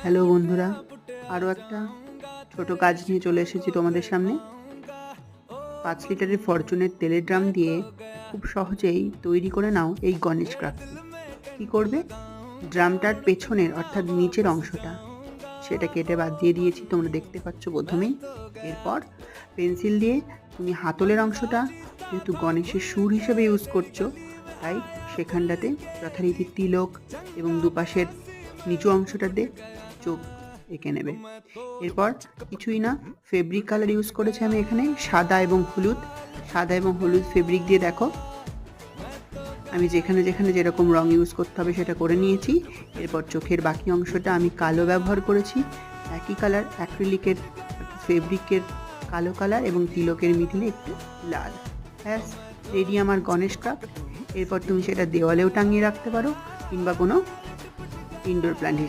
Hello বন্ধুরা, আরও একটা ছোট কাজ নিয়ে চলে এসেছি তোমাদের সামনে। 5 লিটারের ফরচুনের তেলের ড্রাম দিয়ে খুব সহজেই তৈরি করে নাও এই গণেশ ক্রাফটটি। কী করবে? ড্রামটার পেছনের অর্থাৎ নিচের অংশটা সেটা কেটে বাদ দিয়ে দিয়েছি, তোমরা দেখতে পাচ্ছ প্রথমেই। এরপর পেন্সিল দিয়ে তুমি হাতলের অংশটা, যেহেতু গণেশের সুর হিসেবে ইউজ করছো, তাই সেখানটাতে যথারীতি তিলক এবং দুপাশের নিচু অংশটাতে চোখ এঁকে নেবে। এরপর কিছুই না, ফেব্রিক কালার ইউজ করেছি আমি এখানে সাদা এবং হলুদ ফেব্রিক দিয়ে দেখো আমি যেখানে যেখানে যেরকম রং ইউজ করতে হবে সেটা করে নিয়েছি। এরপর চোখের বাকি অংশটা আমি কালো ব্যবহার করেছি, একই কালার অ্যাক্রিলিকের ফেব্রিকের কালো কালার এবং তিলকের মিডিলে একটু লাল। ব্যাস, রেডি আমার গণেশ ক্রাফট। এরপর তুমি সেটা দেওয়ালেও টাঙিয়ে রাখতে পারো কিংবা কোনো ইনডোর প্ল্যান্ট